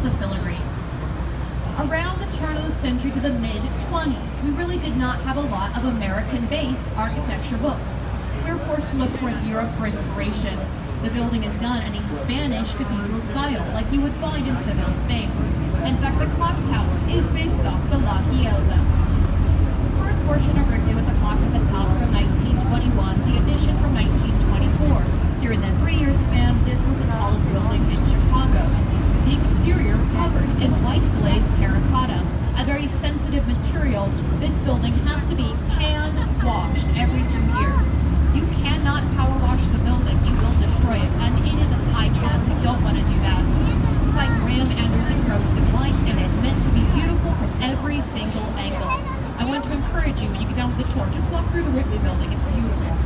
of filigree. Around the turn of the century to the mid-20s, we really did not have a lot of American-based architecture books. We were forced to look towards Europe for inspiration. The building is done in a Spanish cathedral style, like you would find in Seville, Spain. In fact, the clock tower is based off the La Gioia. First portion of Wrigley with the clock at the top from 1921, the addition from 1924. During that 3-year span, this was the tallest building in Chicago. The exterior covered in white glazed terracotta, a very sensitive material. This building has to be hand washed every 2 years. You cannot power wash the building, you will destroy it, and it is an icon. You don't want to do that. It's by Graham Anderson Gross in white, and it's meant to be beautiful from every single angle. I want to encourage you, when you get down with the tour, just walk through the Wrigley building, it's beautiful.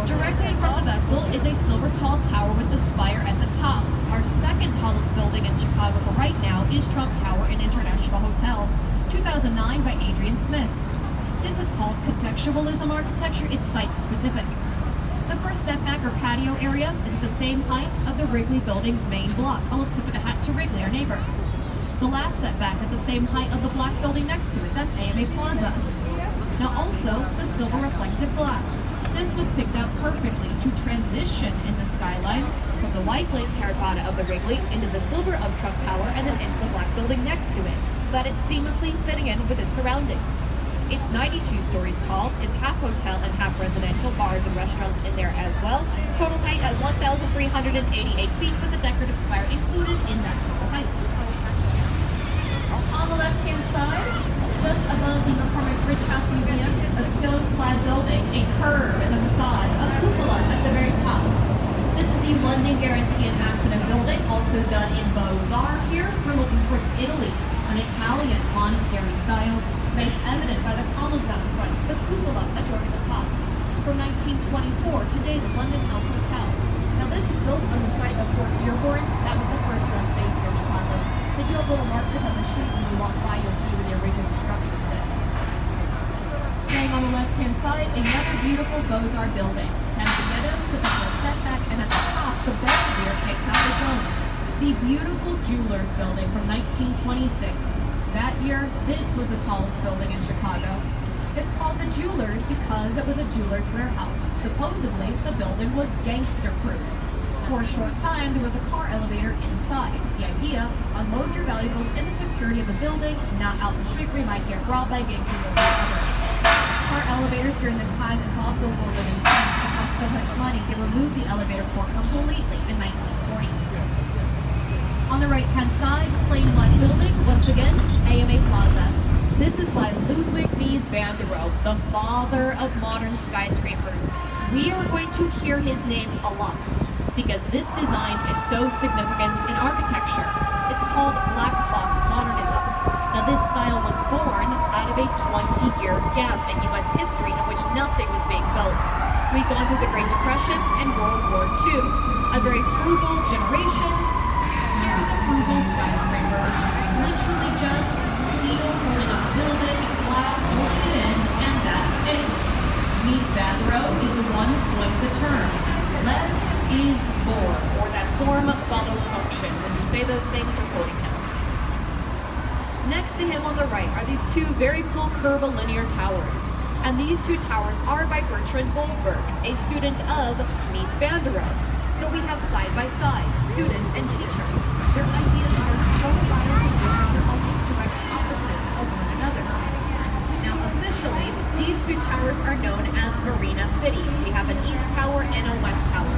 Directly in front of the vessel is a silver tall tower with the spire at the top. Our second tallest building in Chicago for right now is Trump Tower and International Hotel, 2009 by Adrian Smith. This is called contextualism architecture. It's site-specific. The first setback or patio area is at the same height of the Wrigley building's main block. I'll tip of the hat to Wrigley, our neighbor. The last setback at the same height of the black building next to it. That's AMA Plaza. Now also, the silver reflective glass. This was picked out perfectly to transition in the skyline from the white glazed terracotta of the Wrigley into the silver of Trump Tower and then into the black building next to it, so that it's seamlessly fitting in with its surroundings. It's 92 stories tall, it's half hotel and half residential, bars and restaurants in there as well. Total height at 1,388 feet with the decorative spire included in that total height. On the left-hand side, just above the McCormick Bridge House Museum, a stone-clad building, a curve in the facade, a cupola at the very top. This is the London Guarantee and Accident building, also done in Beaux-Arts here. We're looking towards Italy, an Italian monastery style, made evident by the columns out in front, the cupola adorning the top. From 1924, today the London House Hotel. Now this is built on the site of Fort Dearborn. That was the first rest base here in Chicago. They do have little markers on the street. When you walk by, you'll see where the original structure stood. Staying on the left-hand side, another beautiful Beaux-Arts building. 10 meadows, a bit of setback, and at the top, the Belvedere picked out the dome. The beautiful Jewelers building from 1926. That year, this was the tallest building in Chicago. It's called the Jewelers because it was a jeweler's warehouse. Supposedly, the building was gangster-proof. For a short time, there was a car elevator inside. The idea, unload your valuables in the security of the building, not out in the street where you might get robbed by gangsters or whatever. Car elevators during this time impossible for living time. It cost so much money, they removed the elevator port completely in 1940. On the right-hand side, plain white building, once again, AMA Plaza. This is by Ludwig Mies van der Rohe, the father of modern skyscrapers. We are going to hear his name a lot, because this design is so significant in architecture. It's called Black Box Modernism. Now this style was born out of a 20-year gap in U.S. history in which nothing was being built. We'd gone through the Great Depression and World War II. A very frugal generation. Here's a frugal skyscraper. Literally just steel holding up a building, glass holding it in, and that's it. Mies van der Rohe is the one who coined the term. Less is more, or that form follows function. When you say those things, you're quoting him. Next to him on the right are these two very cool curvilinear towers. And these two towers are by Bertrand Goldberg, a student of Mies van der Rohe. So we have side by side, student and teacher. Their ideas are so radically different, they're almost direct opposites of one another. Now officially, these two towers are known as Marina City. We have an east tower and a west tower.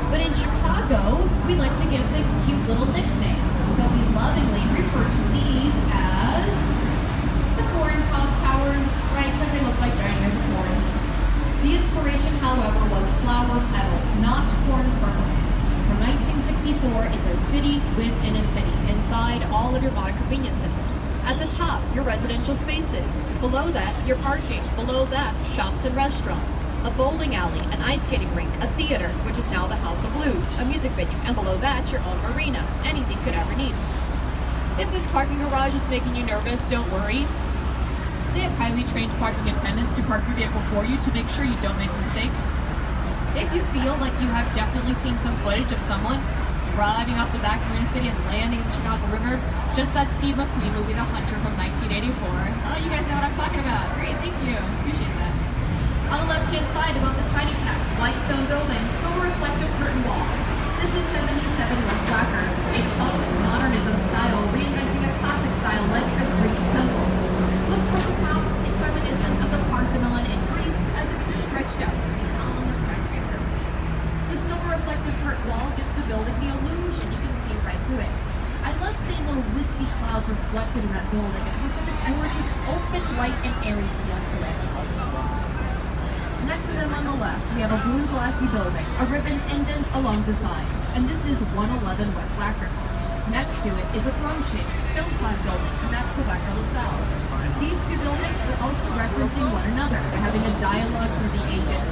But in Chicago, we like to give things cute little nicknames. So we lovingly refer to these as the corn cob towers, right? Because they look like giant ears of corn. The inspiration, however, was flower petals, not corn kernels. From 1964, it's a city within a city. Inside, all of your modern conveniences. At the top, your residential spaces. Below that, your parking. Below that, shops and restaurants. A bowling alley, an ice skating rink, a theater, which is now the House of Blues, a music venue, and below that, your own marina. Anything you could ever need. If this parking garage is making you nervous, don't worry. They have highly trained parking attendants to park your vehicle for you to make sure you don't make mistakes. If you feel like you have definitely seen some footage of someone driving off the back of Marina City and landing in the Chicago River, just that Steve McQueen movie, The Hunter from 1984. Oh, you guys know what I'm talking about. Great, thank you. Appreciate that. On the left-hand side, above the Tiny Tech, white stone building, silver reflective curtain wall. This is 77 West Wacker, a post-modernism style, reinventing a classic style like a Greek temple. Look toward the top, it's reminiscent of the Parthenon in Greece, as if it's stretched out to become a skyscraper. The silver reflective curtain wall gives the building the illusion you can see right through it. I love seeing little wispy clouds reflected in that building. It has such a gorgeous, open, light, and airy feel to it. Next to them on the left, we have a blue glassy building, a ribbon indent along the side, and this is 111 West Wacker. Next to it is a throne-shaped, stone-clad building, and that's the Wacker LaSalle. These two buildings are also referencing one another, having a dialogue through the ages.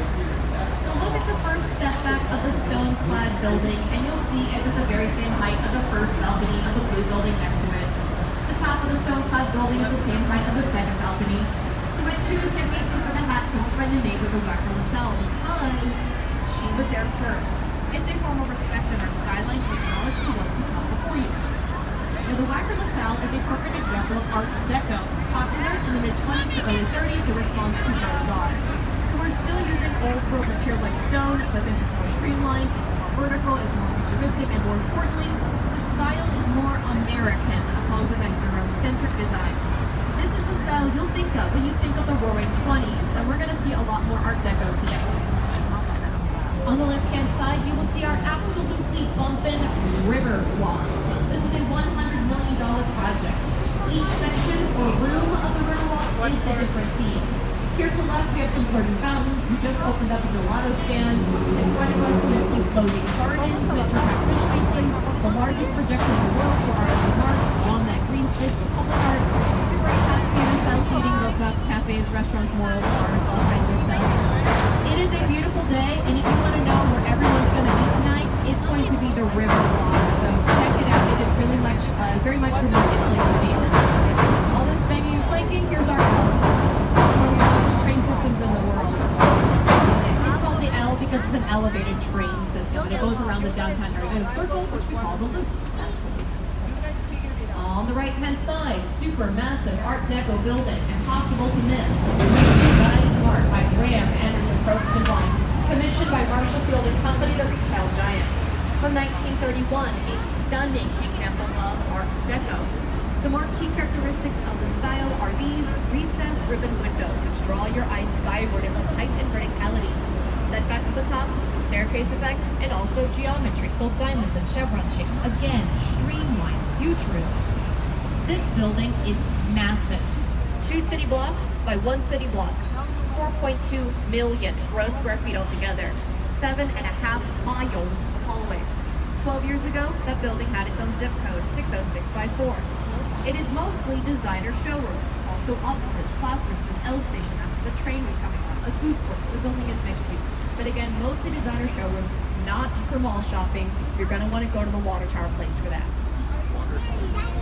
So look at the first step back of the stone-clad building, and you'll see it's at the very same height of the first balcony of the blue building next to it. The top of the stone-clad building at the same height of the second balcony. So I choose to make tip of the hat to friend and neighbor, the Wacker LaSalle, because she was there first. It's a form of respect in our skyline to acknowledge the ones who come before you. Now, the Wacker LaSalle is a perfect example of Art Deco, popular in the mid-20s to early 30s in response to Beaux-Arts. So we're still using old world materials like stone, but this is more streamlined, it's more vertical, it's more futuristic, and more importantly, the style is more American, opposed to that Eurocentric design. This is the style you'll think of when you think of the Roaring 20s, and we're going to see a lot more Art Deco today. On the left-hand side, you will see our absolutely bumpin' river walk. This is a $100 million project. Each section or room of the river walk is a different theme. Here to the left, we have some floating fountains. We just opened up a gelato stand. In front of us, you'll see floating gardens, metrograph fish facings, the largest projector in the world for art and arts. Beyond that, green space for public art. We've already passed theater-style seating, rooftops, cafes, restaurants, morals, bars, all kinds of stuff. It is a beautiful day, and if you want to know where everyone's going to be tonight, it's going to be the river walk. So check it out. It is really much, very much the most place to be. All this banging and clanking, here's our L. One of the largest train systems in the world. It's called the L because it's an elevated train system. It goes around the downtown area in a circle, which we call the loop. On the right-hand side, super massive Art Deco building, impossible to miss. Guy Smart by Graham Anderson Probst & Bond, commissioned by Marshall Field & Company, the retail giant. From 1931, a stunning example of Art Deco. Some more key characteristics of the style are these recessed ribbon windows, which draw your eyes skyward in most height and verticality. Setback to the top, the staircase effect, and also geometry, both diamonds and chevron shapes. Again, streamlined, futurism. This building is massive. 2 city blocks by 1 city block. 4.2 million gross square feet altogether. 7.5 miles of hallways. 12 years ago, that building had its own zip code, 60654. It is mostly designer showrooms, also offices, classrooms, an L station after the train was coming on, a food court, so the building is mixed use. But again, mostly designer showrooms, not for mall shopping. You're going to want to go to the water tower place for that.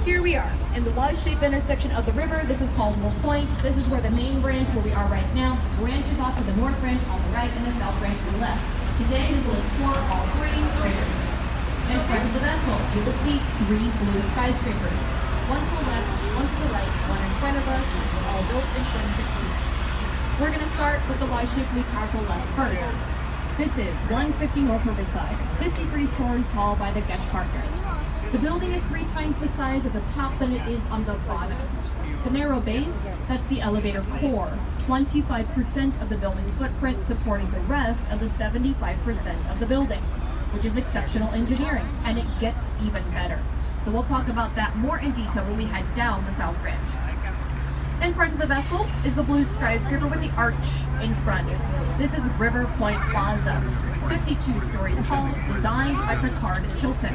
Here we are, in the Y-shaped intersection of the river. This is called Mill Point. This is where the main branch, where we are right now, branches off to the north branch on the right and the south branch on the left. Today we will explore all 3 branches. In front of the vessel, you will see 3 blue skyscrapers. One to the left, one to the right, one in front of us, which were all built in 2016. We're going to start with the Y-shaped blue tower to the left first. This is 150 North Riverside, 53 stories tall by the Getch Partners. The building is 3 times the size at the top than it is on the bottom. The narrow base, that's the elevator core, 25% of the building's footprint supporting the rest of the 75% of the building, which is exceptional engineering, and it gets even better. So we'll talk about that more in detail when we head down the South Branch. In front of the vessel is the blue skyscraper with the arch in front. This is River Point Plaza, 52 stories tall, designed by Picard Chilton.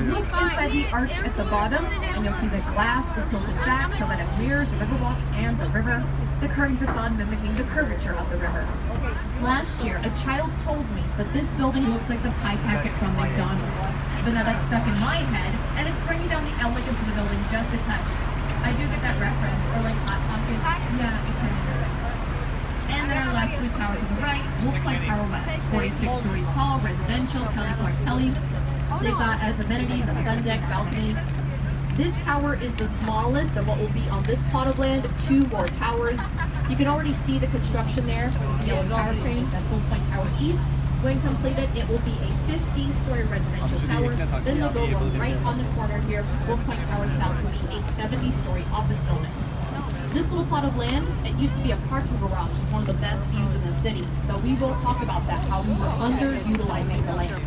Look inside the arch at the bottom, and you'll see the glass is tilted back so that it mirrors the riverwalk and the river, the curving facade mimicking the curvature of the river. Last year, a child told me that this building looks like the pie packet from McDonald's. So now that's stuck in my head, and it's bringing down the elegance of the building just a touch. I do get that reference, or like Hot Pockets. Yeah, it kind of does. And then our last blue tower to the right, Wolf Point Tower West, 46 stories tall, residential, Kelly Clark Kelly. They've got as amenities a sun deck, balconies. This tower is the smallest of what will be on this plot of land. 2 more towers. You can already see the construction there with the yellow tower crane. That's Wolf Point Tower East. When completed, it will be a 15-story residential tower. Then they'll go right on the corner here. Wolf Point Tower South will be a 70-story office building. This little plot of land, it used to be a parking garage with one of the best views in the city. So we will talk about that, how we were underutilizing the land.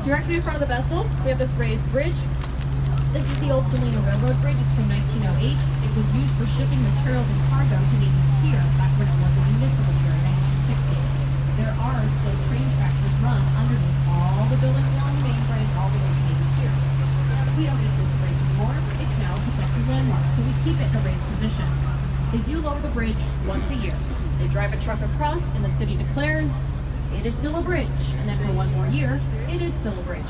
Directly in front of the vessel, we have this raised bridge. This is the old Galena Railroad Bridge. It's from 1908. It was used for shipping materials and cargo to the pier back when it was a municipal pier in 1960. There are still train tracks that run underneath all the buildings along the main bridge all the way to the pier. We don't need this bridge anymore. It's now a protected landmark, so we keep it in a raised position. They do lower the bridge once a year. They drive a truck across and the city declares it is still a bridge. And then for one more year, it is still a bridge.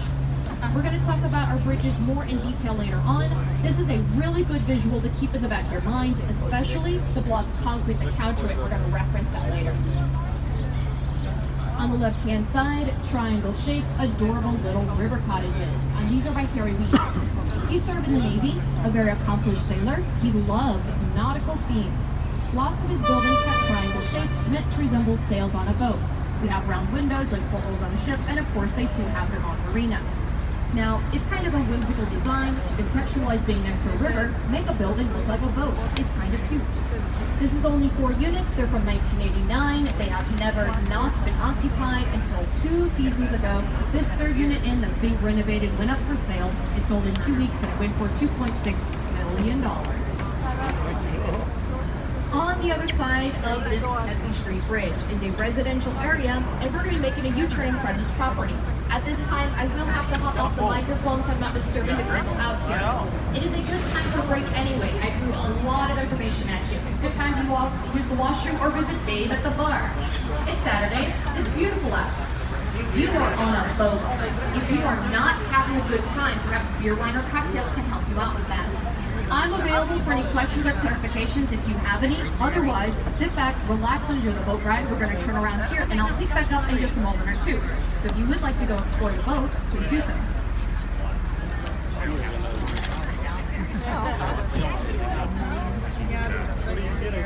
We're going to talk about our bridges more in detail later on. This is a really good visual to keep in the back of your mind, especially the block of concrete that counter it. We're going to reference that later. On the left-hand side, triangle-shaped, adorable little river cottages. And these are by Harry Weiss. He served in the Navy, a very accomplished sailor. He loved nautical themes. Lots of his buildings have triangle shapes meant to resemble sails on a boat. We have round windows like portholes on a ship, and of course they too have them on marina. Now, it's kind of a whimsical design to contextualize being next to a river, make a building look like a boat. It's kind of cute. This is only 4 units. They're from 1989. They have never not been occupied until 2 seasons ago. This 3rd unit in that's being renovated went up for sale. It sold in 2 weeks and it went for $2.6 million. On the other side of this Kedzie Street Bridge is a residential area, and we're going to be making a U-turn in front of this property. At this time, I will have to hop off the microphone so I'm not disturbing the people out here. It is a good time for a break anyway. I threw a lot of information at you. Good time to use the washroom or visit Dave at the bar. It's Saturday. It's beautiful out. You are on a boat. If you are not having a good time, perhaps beer, wine, or cocktails can help you out with that. I'm available for any questions or clarifications if you have any. Otherwise, sit back, relax, and enjoy the boat ride. We're going to turn around here, and I'll pick back up in just a moment or two. So if you would like to go explore the boat, please do so.